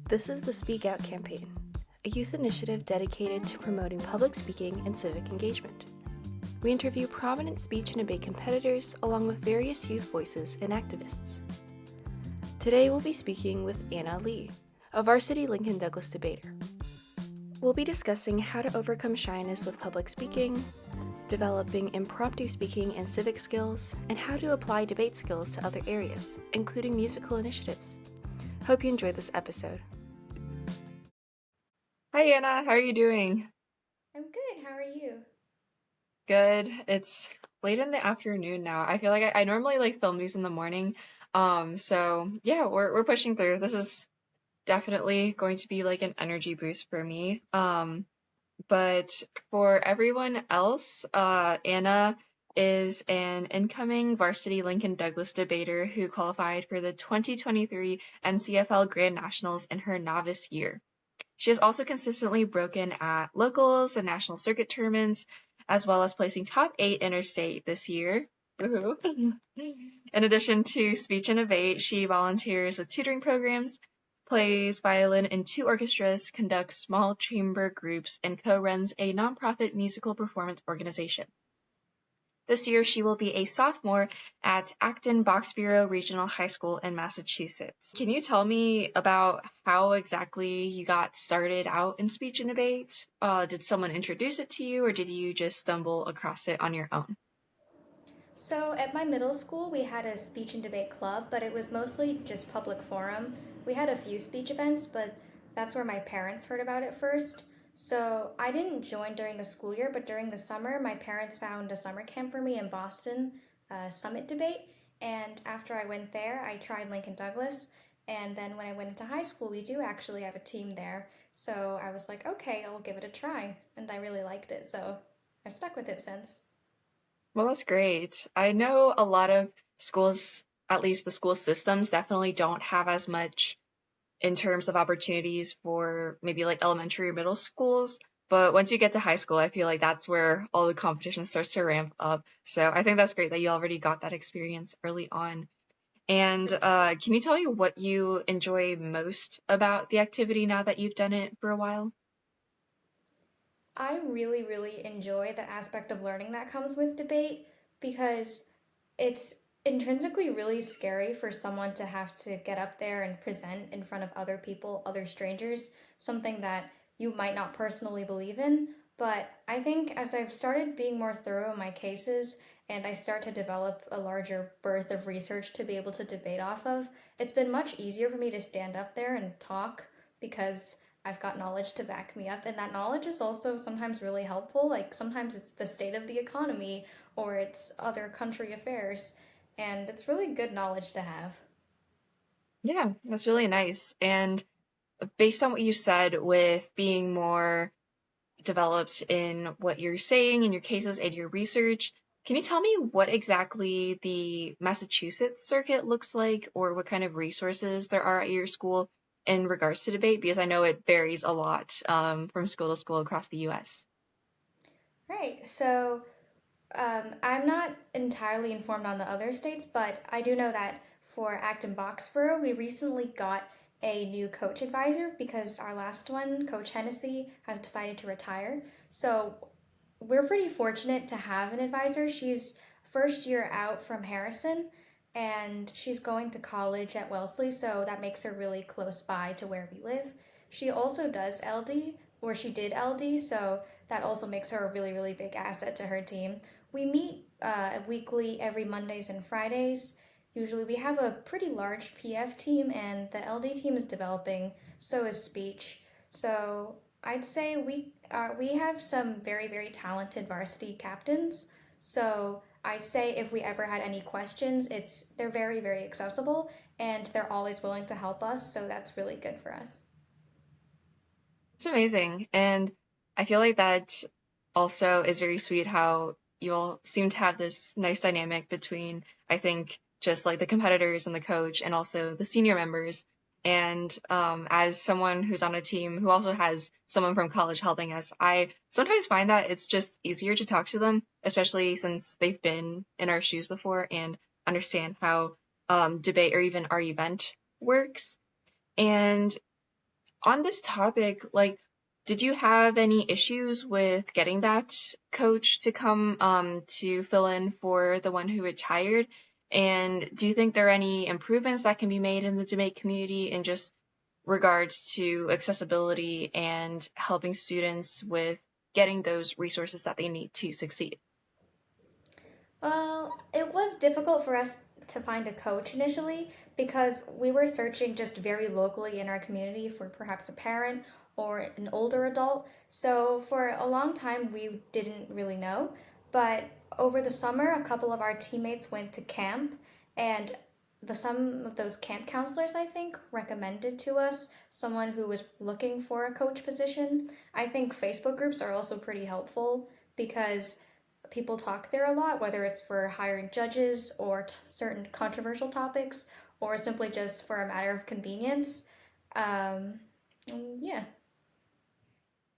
This is the SpeakOut campaign, a youth initiative dedicated to promoting public speaking and civic engagement. We interview prominent speech and debate competitors along with various youth voices and activists. Today we'll be speaking with Anna Lee, a varsity Lincoln Douglas debater. We'll be discussing how to overcome shyness with public speaking, developing impromptu speaking and civic skills, and how to apply debate skills to other areas, including musical initiatives. Hope you enjoyed this episode. Hi Anna, how are you doing? I'm good. How are you? Good. It's late in the afternoon now. I feel like I normally film these in the morning. So yeah, we're pushing through. This is definitely going to be like an energy boost for me. But for everyone else, Anna is an incoming varsity Lincoln Douglas debater who qualified for the 2023 NCFL Grand Nationals in her novice year. She has also consistently broken at locals and national circuit tournaments, as well as placing top 8 interstate this year. Woohoo. In addition to speech and debate, she volunteers with tutoring programs, plays violin in 2 orchestras, conducts small chamber groups, and co-runs a nonprofit musical performance organization. This year, she will be a sophomore at Acton-Boxborough Regional High School in Massachusetts. Can you tell me about how exactly you got started out in speech and debate? Did someone introduce it to you, or did you just stumble across it on your own? So at my middle school, we had a speech and debate club, but it was mostly just public forum. We had a few speech events, but that's where my parents heard about it first. So I didn't join during the school year, but during the summer, my parents found a summer camp for me in Boston, Summit Debate. And after I went there, I tried Lincoln Douglas. And then when I went into high school, we do actually have a team there. So I was like, okay, I'll give it a try. And I really liked it, so I've stuck with it since. Well, that's great. I know a lot of schools, at least the school systems, definitely don't have as much in terms of opportunities for maybe like elementary or middle schools. But once you get to high school, I feel like that's where all the competition starts to ramp up. So I think that's great that you already got that experience early on. And can you tell me what you enjoy most about the activity now that you've done it for a while? I really, really enjoy the aspect of learning that comes with debate because it's intrinsically really scary for someone to have to get up there and present in front of other people, other strangers, something that you might not personally believe in. But I think as I've started being more thorough in my cases and I start to develop a larger birth of research to be able to debate off of, it's been much easier for me to stand up there and talk because I've got knowledge to back me up, and that knowledge is also sometimes really helpful. Like sometimes it's the state of the economy or it's other country affairs, and it's really good knowledge to have. Yeah, that's really nice. And based on what you said with being more developed in what you're saying in your cases and your research. Can you tell me what exactly the Massachusetts circuit looks like, or what kind of resources there are at your school in regards to debate? Because I know it varies a lot from school to school across the US. Right, so I'm not entirely informed on the other states, but I do know that for Acton Boxborough, we recently got a new coach advisor because our last one, Coach Hennessy, has decided to retire. So we're pretty fortunate to have an advisor. She's first year out from Harrison and she's going to college at Wellesley, so that makes her really close by to where we live. She also does LD, or she did LD, so that also makes her a really, really big asset to her team. We meet weekly every Mondays and Fridays. Usually, we have a pretty large PF team, and the LD team is developing, so is speech. So I'd say we have some very, very talented varsity captains. So I say if we ever had any questions, they're very, very accessible and they're always willing to help us. So that's really good for us. It's amazing. And I feel like that also is very sweet how you all seem to have this nice dynamic between, I think, just like the competitors and the coach and also the senior members. And as someone who's on a team who also has someone from college helping us, I sometimes find that it's just easier to talk to them, especially since they've been in our shoes before and understand how debate or even our event works. And on this topic, like, did you have any issues with getting that coach to come to fill in for the one who retired? And do you think there are any improvements that can be made in the debate community in just regards to accessibility and helping students with getting those resources that they need to succeed? Well, it was difficult for us to find a coach initially because we were searching just very locally in our community for perhaps a parent or an older adult. So for a long time, we didn't really know. But over the summer, a couple of our teammates went to camp, and some of those camp counselors, I think, recommended to us someone who was looking for a coach position. I think Facebook groups are also pretty helpful because people talk there a lot, whether it's for hiring judges or certain controversial topics, or simply just for a matter of convenience. Um, yeah.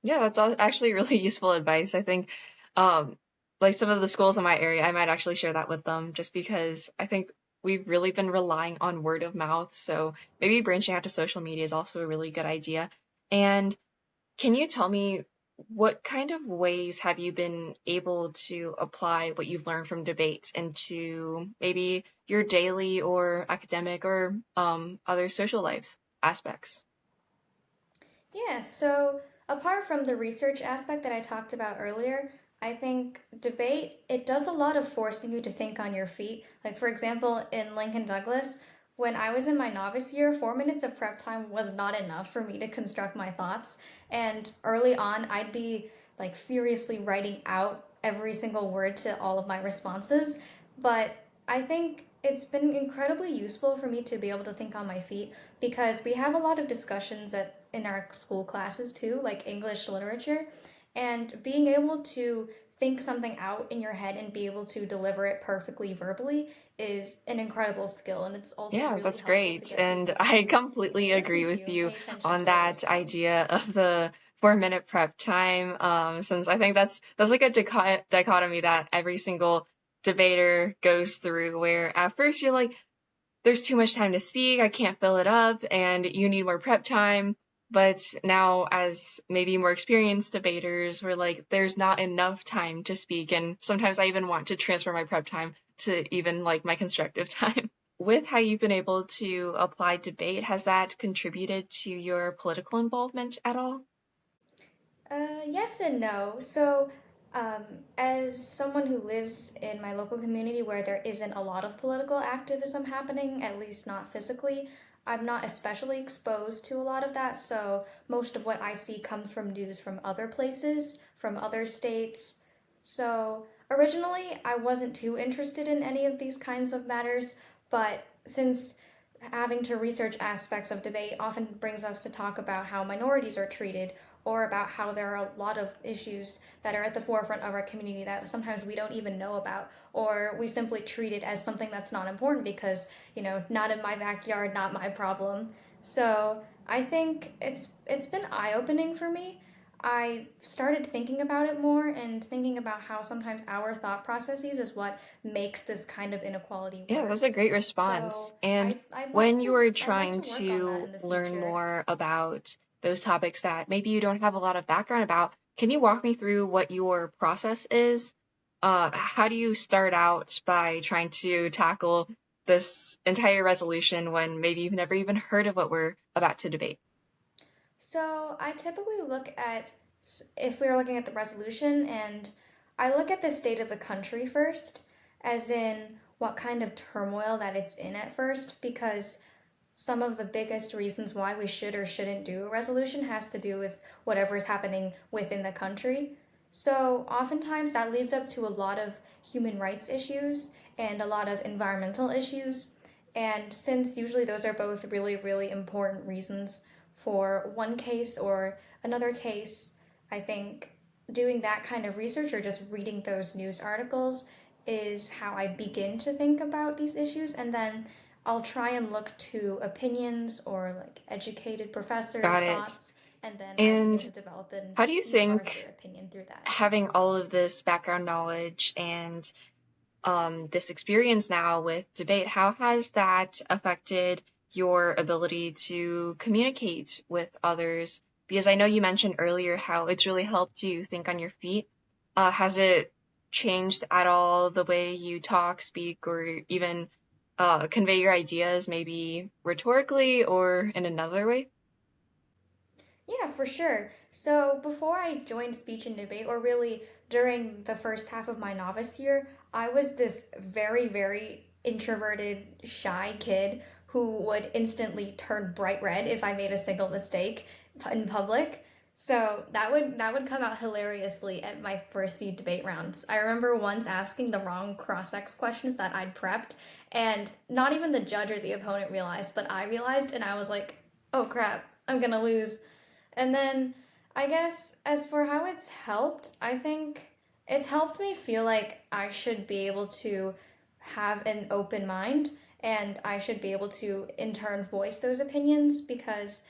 Yeah, that's actually really useful advice. I think, um, like some of the schools in my area, I might actually share that with them just because I think we've really been relying on word of mouth. So maybe branching out to social media is also a really good idea. And can you tell me what kind of ways have you been able to apply what you've learned from debate into maybe your daily or academic or other social lives aspects? Yeah, so apart from the research aspect that I talked about earlier, I think debate, it does a lot of forcing you to think on your feet. Like, for example, in Lincoln Douglas, when I was in my novice year, 4 minutes of prep time was not enough for me to construct my thoughts. And early on, I'd be like furiously writing out every single word to all of my responses. But I think it's been incredibly useful for me to be able to think on my feet because we have a lot of discussions in our school classes too, like English literature, and being able to think something out in your head and be able to deliver it perfectly verbally is an incredible skill, and it's also Yeah, really that's helpful to great. get And people I to, completely listen agree to with you and you pay attention on to what you're that saying. idea of the 4 minute prep time. Since I think that's like a dichotomy that every single debater goes through, where at first you're like, there's too much time to speak, I can't fill it up, and you need more prep time. But now, as maybe more experienced debaters, we're like, there's not enough time to speak. And sometimes I even want to transfer my prep time to even like my constructive time. With how you've been able to apply debate, has that contributed to your political involvement at all? Yes and no. So, um, as someone who lives in my local community where there isn't a lot of political activism happening, at least not physically, I'm not especially exposed to a lot of that. So, most of what I see comes from news from other places, from other states. So, originally, I wasn't too interested in any of these kinds of matters, but since having to research aspects of debate often brings us to talk about how minorities are treated or about how there are a lot of issues that are at the forefront of our community that sometimes we don't even know about, or we simply treat it as something that's not important because, not in my backyard, not my problem. So I think it's been eye-opening for me. I started thinking about it more and thinking about how sometimes our thought processes is what makes this kind of inequality Yeah, that's a worse. great response. So And I'd like when you to are I'd like trying to work on that to in the learn future. more about those topics that maybe you don't have a lot of background about, can you walk me through what your process is? How do you start out by trying to tackle this entire resolution when maybe you've never even heard of what we're about to debate? So I typically look at, if we're looking at the resolution, and I look at the state of the country first, as in what kind of turmoil that it's in at first, because some of the biggest reasons why we should or shouldn't do a resolution has to do with whatever is happening within the country. So oftentimes that leads up to a lot of human rights issues and a lot of environmental issues. And since usually those are both really, really important reasons for one case or another case, I think doing that kind of research or just reading those news articles is how I begin to think about these issues. And then I'll try and look to opinions or like educated professors' Got it. thoughts, and then I begin And to develop an how do you even larger think opinion through that. having all of this background knowledge and this experience now with debate, how has that affected your ability to communicate with others? Because I know you mentioned earlier how it's really helped you think on your feet. Has it changed at all the way you talk, speak, or even convey your ideas, maybe rhetorically or in another way? Yeah, for sure. So before I joined speech and debate, or really during the first half of my novice year, I was this very, very introverted, shy kid who would instantly turn bright red if I made a single mistake in public. So that would come out hilariously at my first few debate rounds. I remember once asking the wrong cross-ex questions that I'd prepped, and not even the judge or the opponent realized, but I realized, and I was like, "Oh crap, I'm gonna lose." And then I guess as for how it's helped, I think it's helped me feel like I should be able to have an open mind and I should be able to in turn voice those opinions because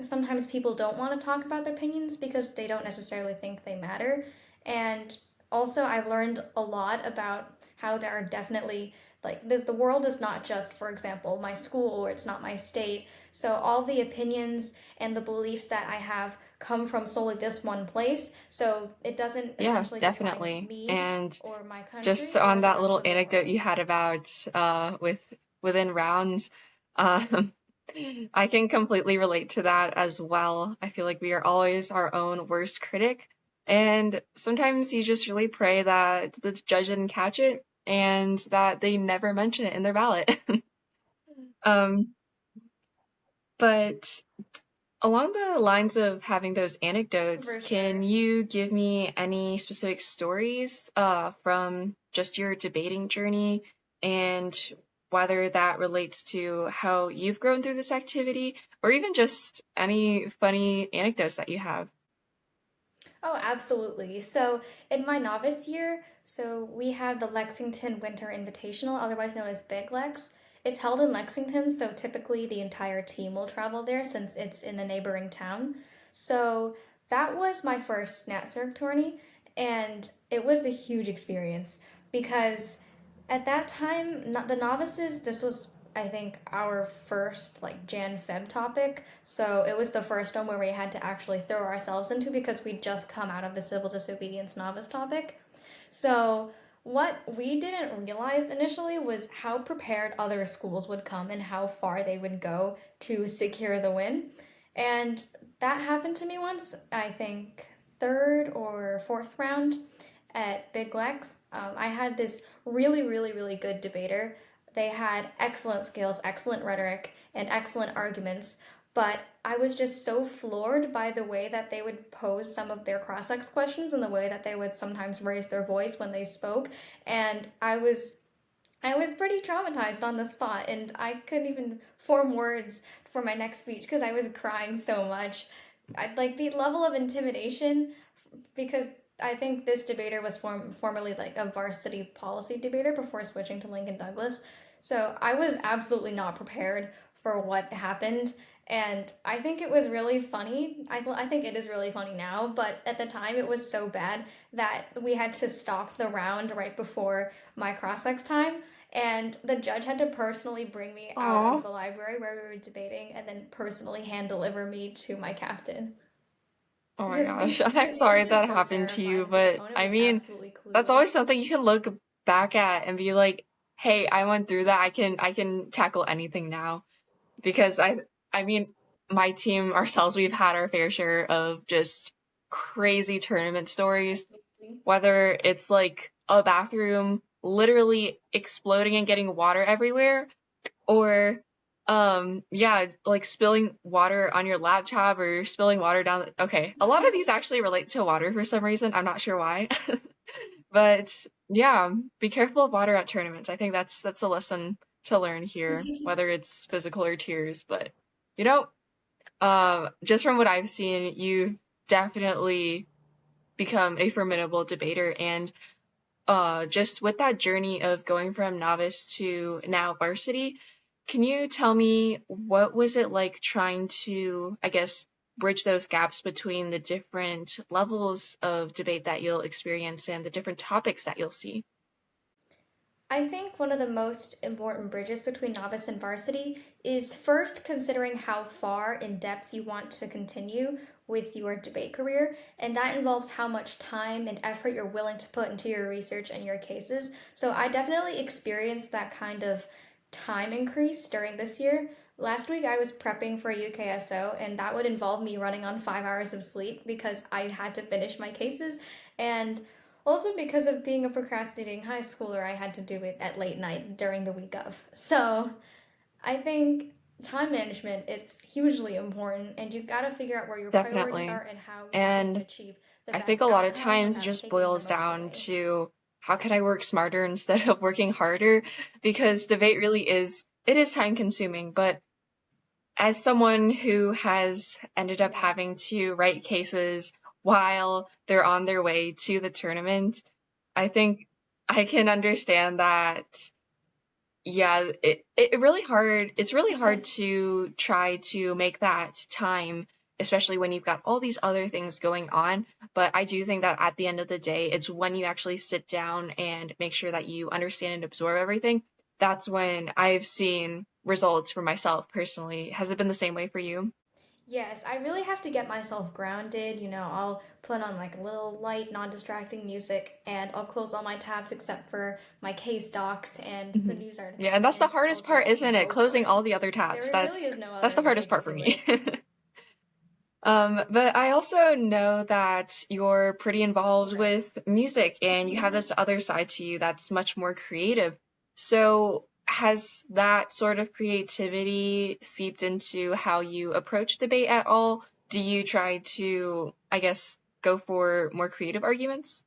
sometimes people don't want to talk about their opinions because they don't necessarily think they matter. And also, I've learned a lot about how there are definitely like the world is not just, for example, my school or it's not my state. So all the opinions and the beliefs that I have come from solely this one place. So it doesn't Yeah, essentially define definitely. me And or my just country or on the that rest little of the anecdote world. you had about within rounds, um, I can completely relate to that as well. I feel like we are always our own worst critic, and sometimes you just really pray that the judge didn't catch it and that they never mention it in their ballot. Um, but along the lines of having those anecdotes, For can sure. you give me any specific stories from just your debating journey and whether that relates to how you've grown through this activity or even just any funny anecdotes that you have? Oh, absolutely. So, in my novice year, so we have the Lexington Winter Invitational, otherwise known as Big Lex. It's held in Lexington, so typically the entire team will travel there since it's in the neighboring town. So, that was my first NatCerc tourney, and it was a huge experience because at that time, the novices, this was, I think, our first like Jan Feb topic. So it was the first one where we had to actually throw ourselves into because we'd just come out of the civil disobedience novice topic. So what we didn't realize initially was how prepared other schools would come and how far they would go to secure the win. And that happened to me once, I think, third or fourth round at Big Lex. I had this really, really, really good debater. They had excellent skills, excellent rhetoric, and excellent arguments, but I was just so floored by the way that they would pose some of their cross-ex questions and the way that they would sometimes raise their voice when they spoke. And I was pretty traumatized on the spot, and I couldn't even form words for my next speech because I was crying so much. Like the level of intimidation, because I think this debater was formerly like a varsity policy debater before switching to Lincoln Douglas. So I was absolutely not prepared for what happened. And I think it was really funny. I think it is really funny now, but at the time it was so bad that we had to stop the round right before my cross-ex time. And the judge had to personally bring me out of Aw. the library where we were debating and then personally hand deliver me to my captain. Oh my Because gosh, I'm it was sorry just that so happened to you, terrifying. The but opponent I was mean, absolutely that's always clueless. something you can look back at and be like, hey, I went through that. I can tackle anything now. Because I mean, my team ourselves, we've had our fair share of just crazy tournament stories, Absolutely. whether it's like a bathroom literally exploding and getting water everywhere, or yeah, like spilling water on your laptop or spilling water down. Okay, a lot of these actually relate to water for some reason. I'm not sure why. But yeah, be careful of water at tournaments. I think that's a lesson to learn here, whether it's physical or tears. But you know, just from what I've seen, you definitely become a formidable debater, and just with that journey of going from novice to now varsity, can you tell me what was it like trying to, I guess, bridge those gaps between the different levels of debate that you'll experience and the different topics that you'll see? I think one of the most important bridges between novice and varsity is first considering how far in depth you want to continue with your debate career, and that involves how much time and effort you're willing to put into your research and your cases. So I definitely experienced that kind of time increase during this year. Last week I was prepping for UKSO, and that would involve me running on 5 hours of sleep because I had to finish my cases. And also, because of being a procrastinating high schooler, I had to do it at late night during the week of. So I think time management is hugely important, and you've got to figure out where your priorities Definitely. are and how you can And achieve the I think best a lot of outcome times it without just taking the boils most down away. to how can I work smarter instead of working harder? Because debate really it is time consuming, but as someone who has ended up Yeah. having to write cases while they're on their way to the tournament, I think I can understand that yeah, it's really hard to try to make that time, especially when you've got all these other things going on. But I do think that at the end of the day, it's when you actually sit down and make sure that you understand and absorb everything. That's when I've seen results for myself personally. Has it been the same way for you? Yes, I really have to get myself grounded. I'll put on like a little light, non distracting music, and I'll close all my tabs except for my case docs and the Mhm. news Yeah, and articles, that's the and I'll hardest part, just isn't it? go for Closing it. all the other tabs. There really is no That's other the way hardest to part for do me. it. But I also know that you're pretty involved Right. with music and you have this other side to you that's much more creative. So has that sort of creativity seeped into how you approach debate at all? Do you try to, I guess, go for more creative arguments?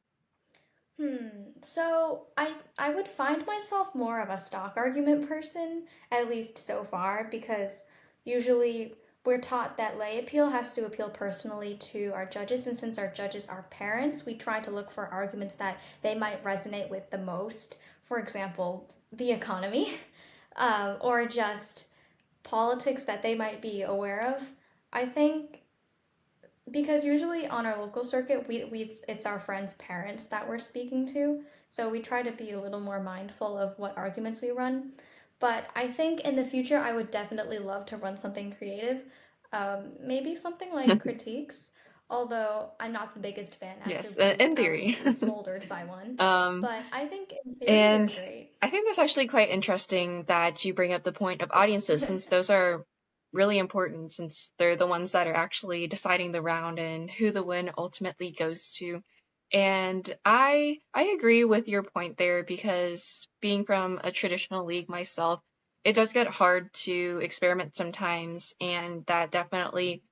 So I would find myself more of a stock argument person, at least so far, because usually we're taught that lay appeal has to appeal personally to our judges, and since our judges are parents, we try to look for arguments that they might resonate with the most. For example, the economy, or just politics that they might be aware of. I think because usually on our local circuit we it's our friends' parents that we're speaking to, so we try to be a little more mindful of what arguments we run. But I think in the future I would definitely love to run something creative, maybe something like critiques, although I'm not the biggest fan after Yes, being in theory. absolutely smoldered by one. Um, But I think in theory they're And great. I think that's actually quite interesting that you bring up the point of Thanks. audiences, since those are really important, since they're the ones that are actually deciding the round and who the win ultimately goes to. And I agree with your point there because being from a traditional league myself, it does get hard to experiment sometimes, and that definitely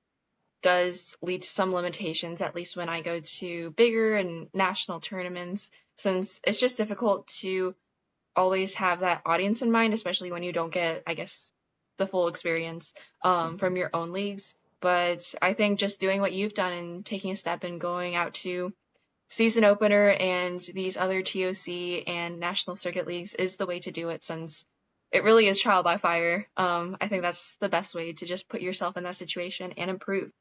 does lead to some limitations, at least when I go to bigger and national tournaments, since it's just difficult to always have that audience in mind, especially when you don't get, I guess, the full experience from your own leagues. But I think just doing what you've done and taking a step and going out to season opener and these other TOC and national circuit leagues is the way to do it, since it really is trial by fire. I think that's the best way to just put yourself in that situation and improve.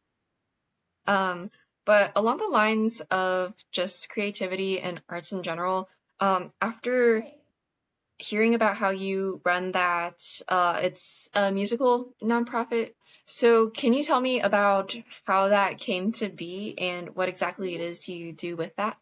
Um, but along the lines of just creativity and arts in general, after Great. hearing about how you run that, it's a musical nonprofit. So can you tell me about how that came to be and what exactly it Yeah. is you do with that?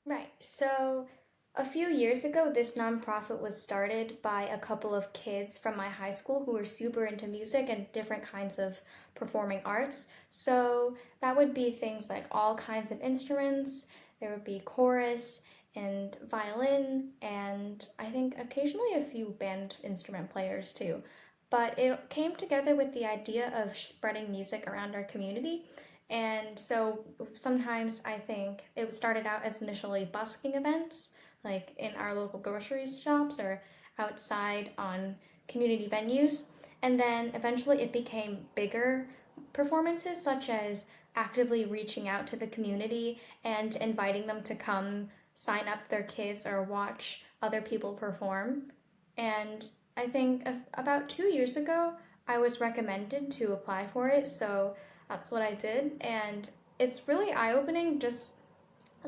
Right. So a few years ago, this nonprofit was started by a couple of kids from my high school who were super into music and different kinds of performing arts. So that would be things like all kinds of instruments. There would be chorus and violin, and I think occasionally a few band instrument players too. But it came together with the idea of spreading music around our community, and so sometimes I think it started out as initially busking events, like in our local grocery shops or outside on community venues. And then eventually it became bigger performances, such as actively reaching out to the community and inviting them to come sign up their kids or watch other people perform. And I think about 2 years ago, I was recommended to apply for it. So that's what I did. And it's really eye opening just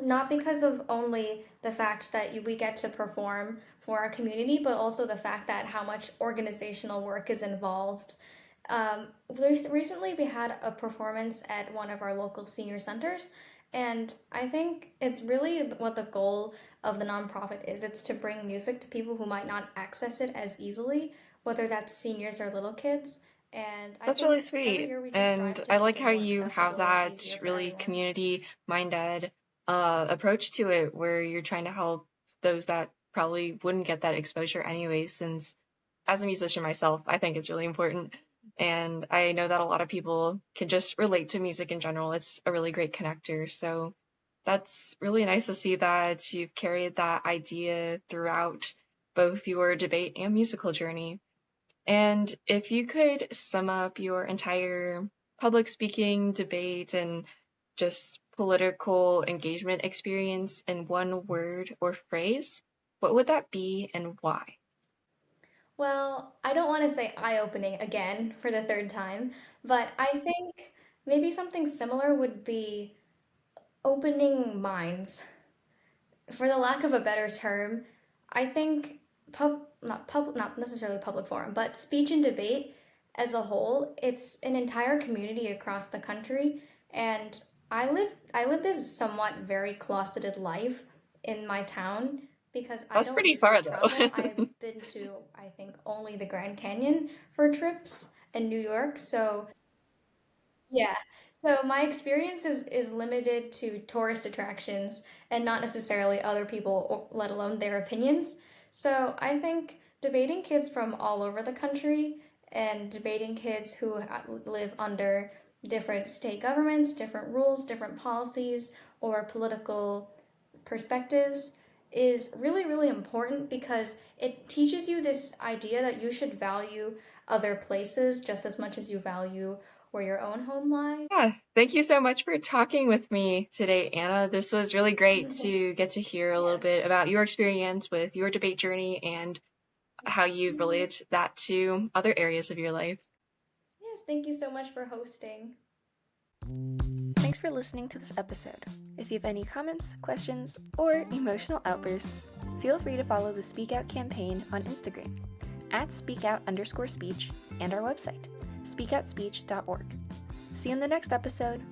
Not because of only the fact that we get to perform for our community, but also the fact that how much organizational work is involved. Recently, we had a performance at one of our local senior centers, and I think it's really what the goal of the nonprofit is. It's to bring music to people who might not access it as easily, whether that's seniors or little kids. And I That's really think every sweet. year we just And strive to I make like it how more you have accessible and that easier for really everyone. community minded approach to it where you're trying to help those that probably wouldn't get that exposure anyway, since as a musician myself, I think it's really important. And I know that a lot of people can just relate to music in general. It's a really great connector. So that's really nice to see that you've carried that idea throughout both your debate and musical journey. And if you could sum up your entire public speaking, debate, and just political engagement experience in one word or phrase, what would that be and why? Well, I don't want to say eye-opening again for the third time, but I think maybe something similar would be opening minds. For the lack of a better term, I think not necessarily public forum, but speech and debate as a whole, it's an entire community across the country, and I live this somewhat very closeted life in my town because I That's don't pretty usually far though. travel. I've been to I think only the Grand Canyon for trips in New York, so yeah. So my experience is limited to tourist attractions and not necessarily other people, or let alone their opinions. So I think debating kids from all over the country and debating kids who live under different state governments, different rules, different policies, or political perspectives is really, really important because it teaches you this idea that you should value other places just as much as you value where your own home lies. Yeah, thank you so much for talking with me today, Anna. This was really great Yeah. to get to hear a little bit about your experience with your debate journey and how you've related that to other areas of your life. Yes, thank you so much for hosting. Thanks for listening to this episode. If you have any comments, questions, or emotional outbursts, feel free to follow the SpeakOut campaign on Instagram at speakout_speech and our website, speakoutspeech.org. See you in the next episode.